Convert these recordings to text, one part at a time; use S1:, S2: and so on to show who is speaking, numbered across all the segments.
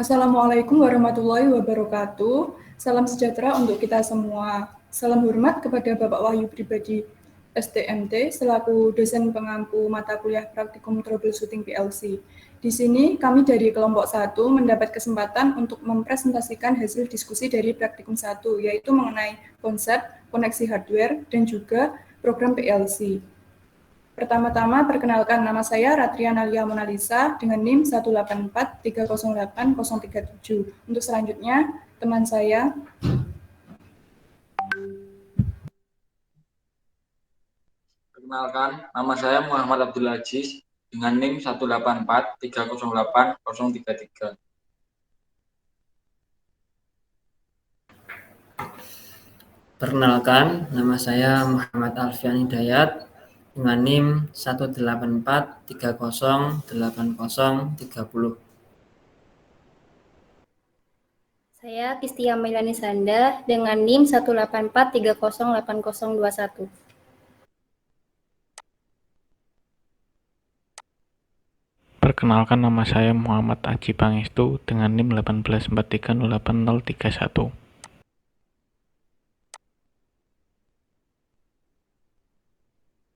S1: Assalamualaikum warahmatullahi wabarakatuh. Salam sejahtera untuk kita semua. Salam hormat kepada Bapak Wahyu Pribadi STMT selaku dosen pengampu mata kuliah praktikum troubleshooting PLC. Di sini kami dari kelompok 1 mendapat kesempatan untuk mempresentasikan hasil diskusi dari praktikum 1, yaitu mengenai konsep, koneksi hardware, dan juga program PLC. Pertama-tama, perkenalkan nama saya Ratriana Lia Monalisa dengan NIM 184308037. Untuk selanjutnya, teman saya.
S2: Perkenalkan, nama saya Muhammad Abdul Aziz dengan NIM 184308033.
S3: Perkenalkan, nama saya Muhammad Alfian Hidayat dengan NIM 184308030.
S4: Saya Kistia Mailani Sanda dengan NIM 184308021.
S5: Perkenalkan, nama saya Muhammad Aji Pangestu dengan NIM 184308031.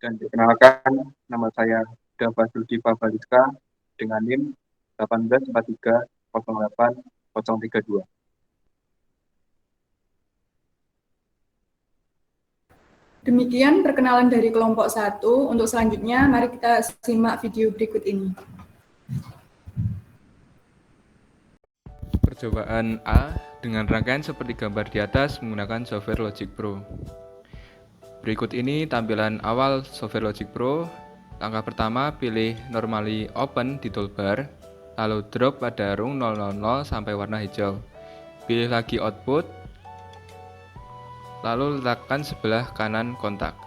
S6: Dan perkenalkan, nama saya Dava Suldi Fabariska dengan NIM 184308032.
S1: Demikian perkenalan dari kelompok 1. Untuk selanjutnya, mari kita simak video berikut ini.
S7: Percobaan A dengan rangkaian seperti gambar di atas menggunakan software Logic Pro. Berikut ini tampilan awal software Logic Pro. Langkah pertama, pilih Normally Open di toolbar, lalu drop pada rung 000 sampai warna hijau. Pilih lagi Output, lalu letakkan sebelah kanan kontak.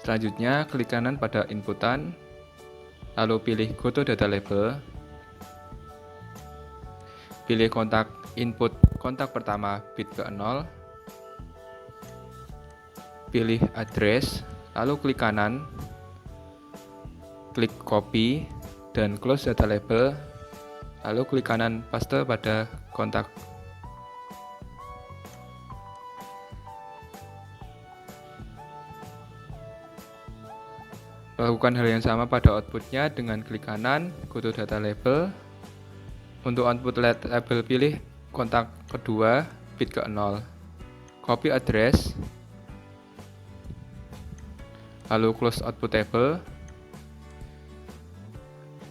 S7: Selanjutnya, klik kanan pada inputan, lalu pilih Go to Data Label. Pilih kontak input kontak pertama bit ke 0. Pilih address, lalu klik kanan, klik copy dan close data label, lalu klik kanan paste pada kontak. Lakukan hal yang sama pada outputnya dengan klik kanan, go to data label. Untuk output label pilih kontak kedua bit ke 0. Copy address, lalu close output table.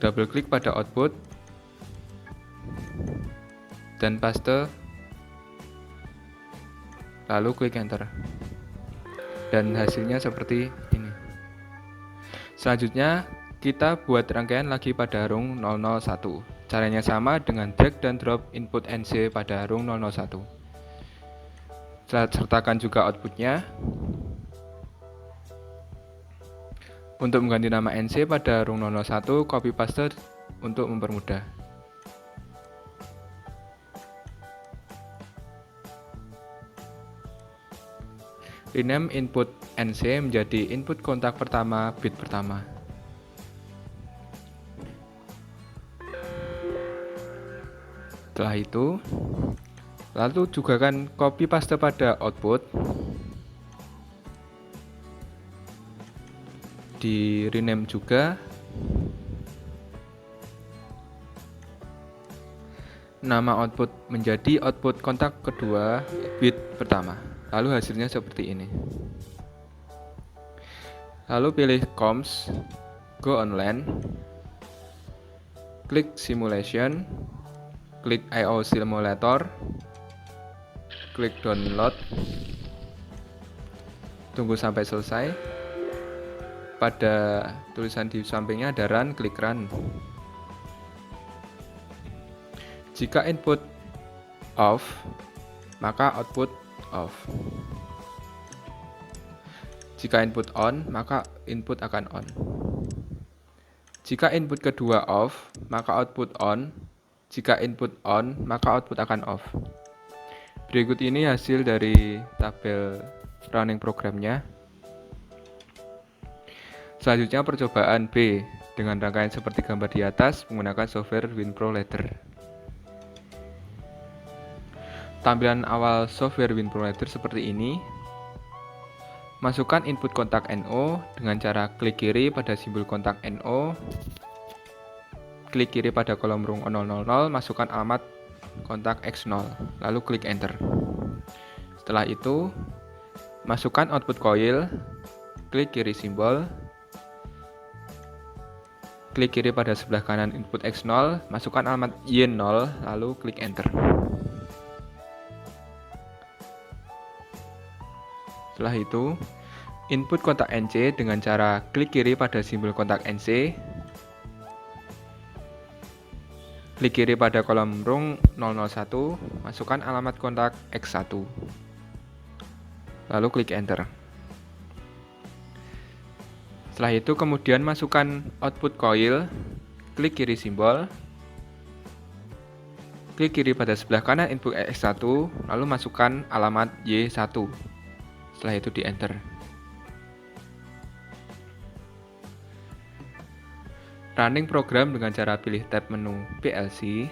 S7: Double klik pada output dan paste, lalu klik enter. Dan hasilnya seperti ini. Selanjutnya, kita buat rangkaian lagi pada rung 001. Caranya sama dengan drag dan drop input NC pada rung 001. Sertakan juga outputnya. Untuk mengganti nama NC pada rung 001, copy paste untuk mempermudah. Rename input NC menjadi input kontak pertama bit pertama. Setelah itu, lalu juga kan copy paste pada output. Di rename juga. Nama output menjadi output kontak kedua bit pertama. Lalu hasilnya seperti ini. Lalu pilih comms, go online, klik simulation, klik I/O simulator, klik download, tunggu sampai selesai. Pada tulisan di sampingnya ada run, klik run. Jika input off, maka output off. Jika input on, maka input akan on. Jika input kedua off, maka output on. Jika input on, maka output akan off. Berikut ini hasil dari tabel running programnya. Selanjutnya percobaan B dengan rangkaian seperti gambar di atas menggunakan software WinPro Ladder. Tampilan awal software WinPro Ladder seperti ini. Masukkan input kontak NO dengan cara klik kiri pada simbol kontak NO. Klik kiri pada kolom rung 000, masukkan alamat kontak X0, lalu klik enter. Setelah itu, masukkan output coil, klik kiri simbol, klik kiri pada sebelah kanan input X0, masukkan alamat Y0, lalu klik enter. Setelah itu, input kontak NC dengan cara klik kiri pada simbol kontak NC, klik kiri pada kolom rung 001, masukkan alamat kontak X1, lalu klik enter. Setelah itu kemudian masukkan output coil, klik kiri simbol, klik kiri pada sebelah kanan input X1, lalu masukkan alamat Y1. Setelah itu di enter. Running program dengan cara pilih tab menu PLC,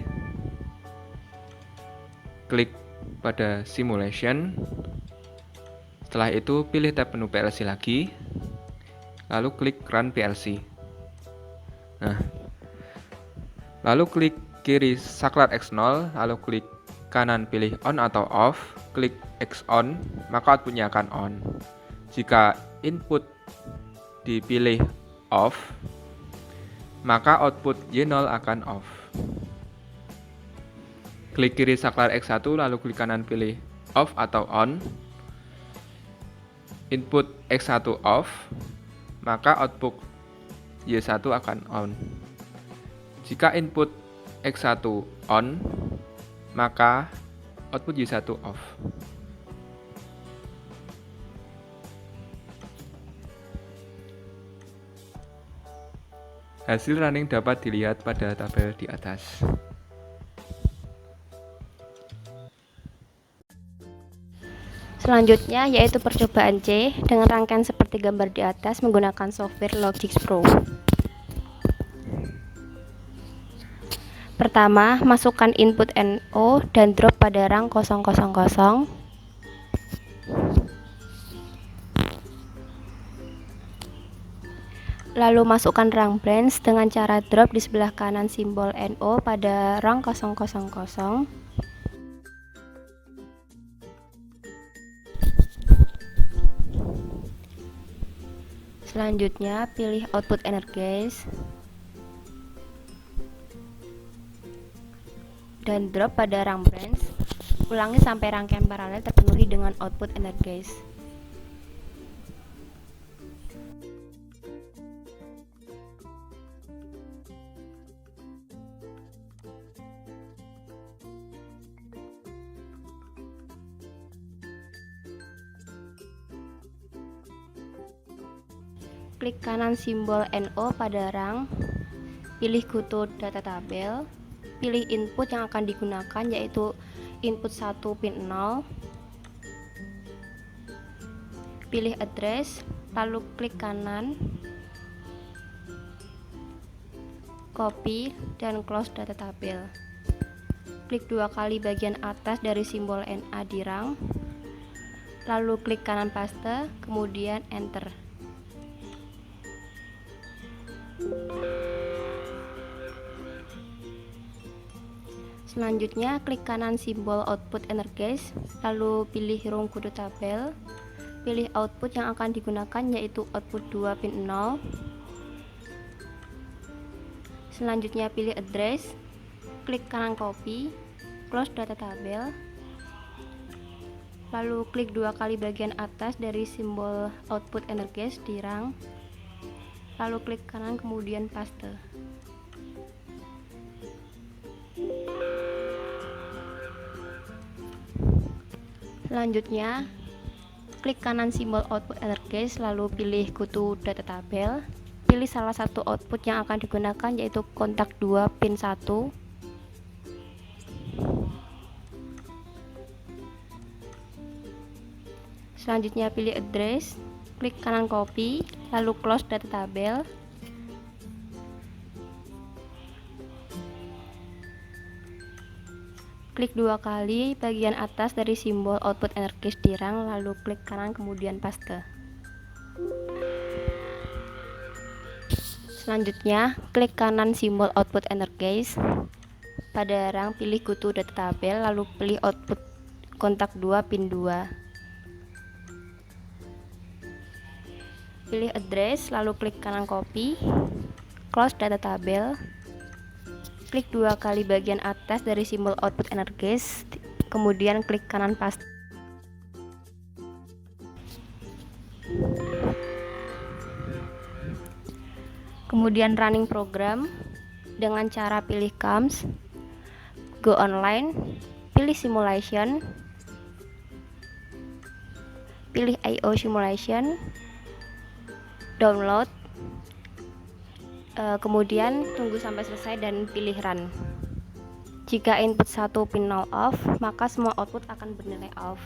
S7: klik pada simulation, setelah itu pilih tab menu PLC lagi, lalu klik run PLC. Lalu klik kiri saklar X0, lalu klik kanan pilih on atau off, klik X on, maka outputnya akan on. Jika input dipilih off, maka output Y0 akan off. Klik kiri saklar X1, lalu klik kanan pilih off atau on. Input X1 off, maka output Y1 akan on. Jika input X1 on, maka output Y1 off. Hasil running dapat dilihat pada tabel di atas.
S4: Selanjutnya yaitu percobaan C dengan rangkaian seperti gambar di atas menggunakan software Logic Pro. Pertama, masukkan input NO dan drop pada rang 000. Lalu masukkan rang branch dengan cara drop di sebelah kanan simbol NO pada rang 000. Selanjutnya pilih output energize dan drop pada rang branch. Ulangi sampai rangkaian paralel terpenuhi dengan output energize. Klik kanan simbol NO pada rang, pilih Go to Data Tabel, pilih input yang akan digunakan yaitu input 1 pin 0, pilih address, lalu klik kanan, copy dan close data tabel. Klik 2 kali bagian atas dari simbol NA di rang, lalu klik kanan paste, kemudian enter. Selanjutnya klik kanan simbol output energize, lalu pilih rung kudu tabel, pilih output yang akan digunakan yaitu output 2 pin 0. Selanjutnya pilih address, klik kanan copy, close data tabel, lalu klik 2 kali bagian atas dari simbol output energize di rang, lalu klik kanan kemudian paste. Selanjutnya, klik kanan simbol output energize, lalu pilih Go to Data Tabel, pilih salah satu output yang akan digunakan yaitu kontak 2 pin 1. Selanjutnya pilih address, klik kanan copy, lalu close data tabel, Klik 2 kali bagian atas dari simbol output energis di rang, lalu klik kanan kemudian paste. Selanjutnya, klik kanan simbol output energis. Pada rang pilih go to data tabel, lalu pilih output kontak 2 pin 2. Pilih address, lalu klik kanan copy, close data tabel. Klik 2 kali bagian atas dari simbol output energis, kemudian klik kanan paste. Kemudian running program dengan cara pilih CAMS, go online, pilih simulation, pilih I/O simulation, download, kemudian tunggu sampai selesai dan pilih run. Jika input 1 pin 0 off, maka semua output akan bernilai off.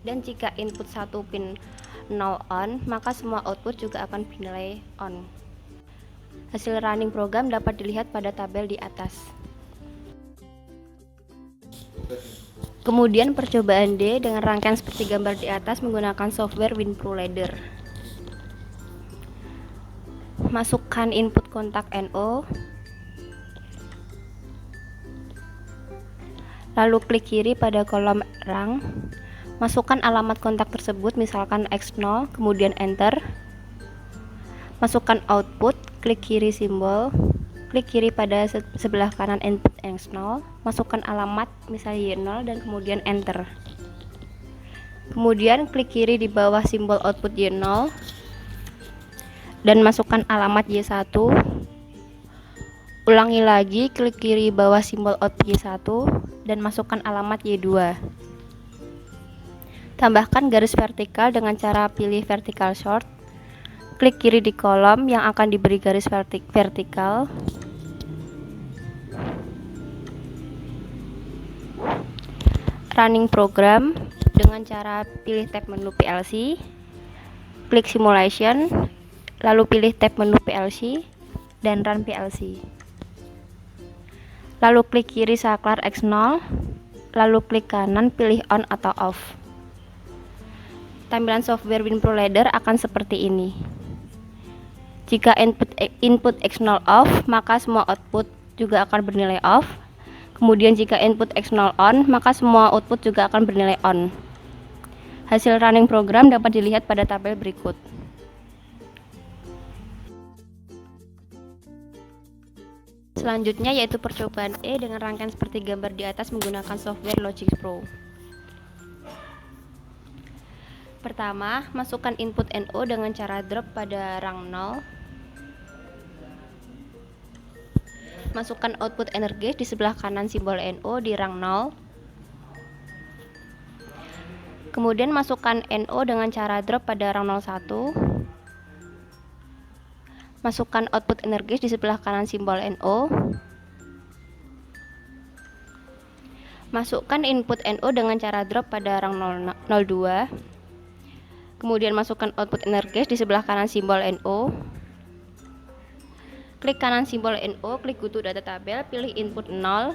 S4: Dan jika input 1 pin 0 on, maka semua output juga akan bernilai on. Hasil running program dapat dilihat pada tabel di atas. Kemudian percobaan D dengan rangkaian seperti gambar di atas menggunakan software WinProLadder. Masukkan input kontak NO, lalu klik kiri pada kolom rang, masukkan alamat kontak tersebut, misalkan X0, kemudian enter. Masukkan output, klik kiri simbol, klik kiri pada sebelah kanan input X0, masukkan alamat misalnya Y0 dan kemudian enter. Kemudian klik kiri di bawah simbol output Y0 dan masukkan alamat Y1. Ulangi lagi, klik kiri bawah simbol output Y1 dan masukkan alamat Y2. Tambahkan garis vertikal dengan cara pilih vertical sort. Klik kiri di kolom yang akan diberi garis vertikal. Running program dengan cara pilih tab menu PLC, klik simulation, lalu pilih tab menu PLC dan run PLC. Lalu klik kiri saklar X0, lalu klik kanan pilih on atau off. Tampilan software WinProLadder akan seperti ini. Jika input X0 off, maka semua output juga akan bernilai off. Kemudian jika input X0 on, maka semua output juga akan bernilai on. Hasil running program dapat dilihat pada tabel berikut. Selanjutnya yaitu percobaan E dengan rangkaian seperti gambar di atas menggunakan software Logic Pro. Pertama, masukkan input NO dengan cara drop pada rang 0. Masukkan output energis di sebelah kanan simbol NO di rang 0. Kemudian masukkan NO dengan cara drop pada rang 01. Masukkan output energis di sebelah kanan simbol NO. Masukkan input NO dengan cara drop pada rang 02. Kemudian masukkan output energis di sebelah kanan simbol NO. Klik kanan simbol NO, klik go to data tabel, pilih input 0.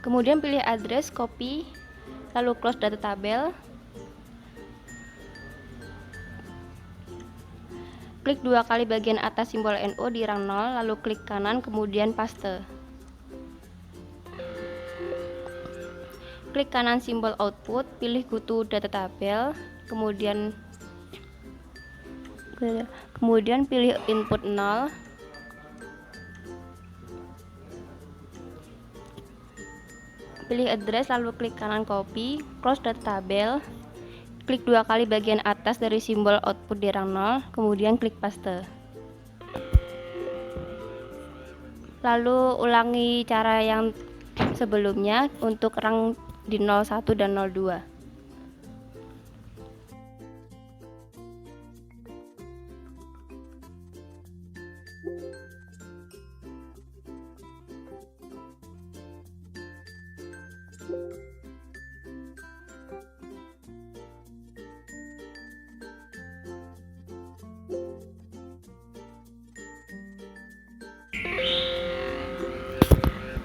S4: Kemudian pilih address, copy, lalu close data tabel. Klik 2 kali bagian atas simbol NO di rang 0, lalu klik kanan kemudian paste. Klik kanan simbol output, pilih go to data tabel, kemudian pilih input 0. Pilih address, lalu klik kanan copy, close data tabel. Klik 2 kali bagian atas dari simbol output di rang 0, kemudian klik paste. Lalu ulangi cara yang sebelumnya untuk rang di 01 dan 02.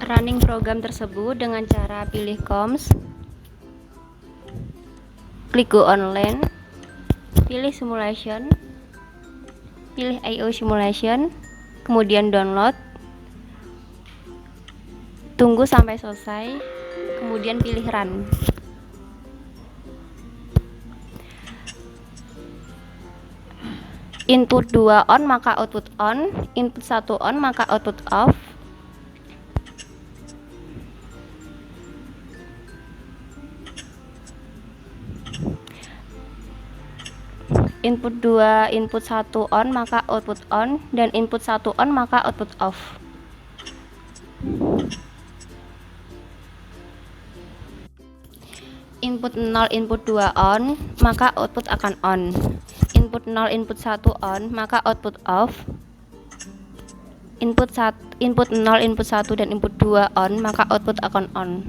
S4: running program tersebut dengan cara pilih COMS, klik Go Online, pilih Simulation, pilih I/O Simulation, kemudian download, tunggu sampai selesai, kemudian pilih Run. Input 2 on maka output on, input 1 on maka output off. Input 2, input 1 on maka output on, dan input 1 on maka output off. Input 0, input 2 on, maka output akan on. Input 0, input 1 on, maka output off. Input 0, input 1 dan input 2 on, maka output akan on.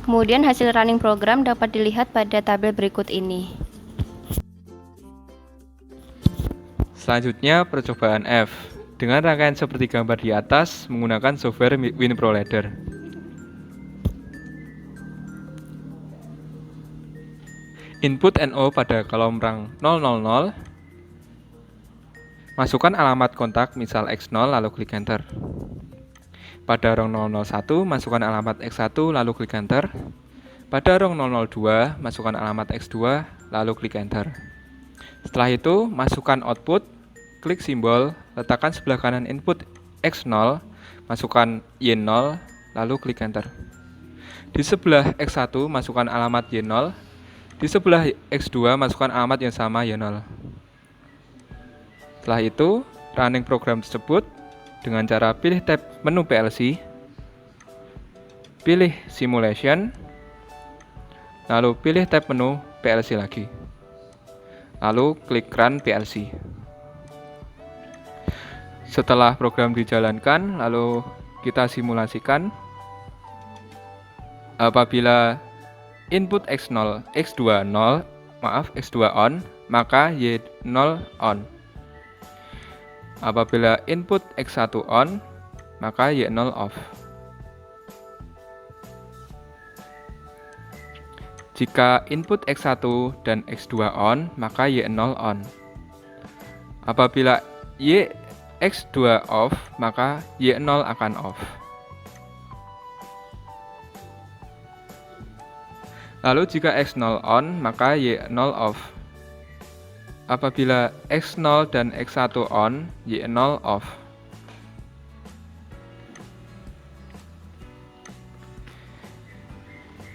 S4: Kemudian hasil running program dapat dilihat pada tabel berikut ini.
S7: Selanjutnya percobaan F dengan rangkaian seperti gambar di atas menggunakan software WinProLeader. Input NO pada kolom rang 000, masukkan alamat kontak misal X0 lalu klik enter. Pada rong 001 masukkan alamat X1 lalu klik enter. Pada rong 002 masukkan alamat X2 lalu klik enter. Setelah itu masukkan output, klik simbol, letakkan sebelah kanan input X0, masukkan Y0 lalu klik enter. Di sebelah X1 masukkan alamat Y0, di sebelah X2 masukkan alamat yang sama Y0. Setelah itu running program tersebut dengan cara pilih tab menu PLC, pilih Simulation, lalu pilih tab menu PLC lagi, lalu klik Run PLC. Setelah program dijalankan, lalu kita simulasikan. Apabila input X2 on, maka Y0 on. Apabila input X1 on, maka Y0 off. Jika input X1 dan X2 on, maka Y0 on. Apabila X2 off, maka Y0 akan off. Lalu jika X0 on, maka Y0 off. Apabila X0 dan X1 on, Y0 off.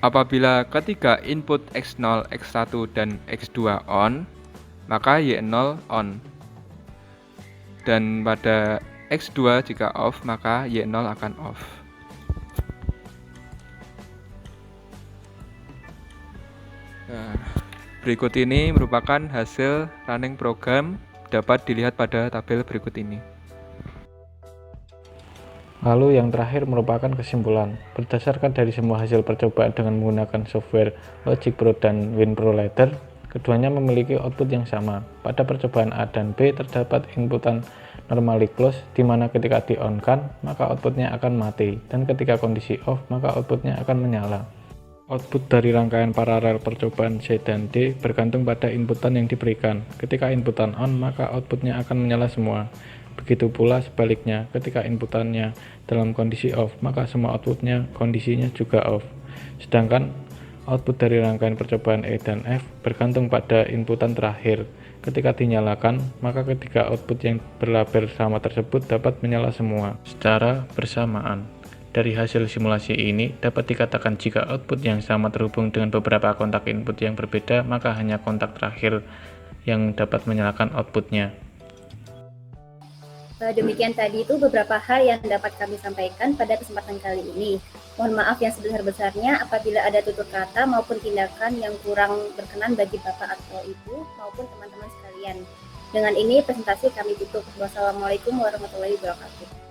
S7: Apabila ketiga input X0, X1, dan X2 on, maka Y0 on. Dan pada X2 jika off, maka Y0 akan off. Nah, berikut ini merupakan hasil running program, dapat dilihat pada tabel berikut ini.
S5: Lalu yang terakhir merupakan kesimpulan. Berdasarkan dari semua hasil percobaan dengan menggunakan software Logic Pro dan WinProLeader, keduanya memiliki output yang sama. Pada percobaan A dan B terdapat inputan normally close, di mana ketika di-on-kan, maka outputnya akan mati, dan ketika kondisi off, maka outputnya akan menyala. Output dari rangkaian paralel percobaan C dan D bergantung pada inputan yang diberikan. Ketika inputan on, maka outputnya akan menyala semua. Begitu pula sebaliknya, ketika inputannya dalam kondisi off, maka semua outputnya kondisinya juga off. Sedangkan output dari rangkaian percobaan E dan F bergantung pada inputan terakhir. Ketika dinyalakan, maka ketiga output yang berlabel sama tersebut dapat menyala semua secara bersamaan. Dari hasil simulasi ini, dapat dikatakan jika output yang sama terhubung dengan beberapa kontak input yang berbeda, maka hanya kontak terakhir yang dapat menyalakan outputnya.
S8: Demikian tadi itu beberapa hal yang dapat kami sampaikan pada kesempatan kali ini. Mohon maaf yang sebesar-besarnya apabila ada tutur kata maupun tindakan yang kurang berkenan bagi Bapak atau Ibu maupun teman-teman sekalian. Dengan ini presentasi kami tutup. Wassalamualaikum warahmatullahi wabarakatuh.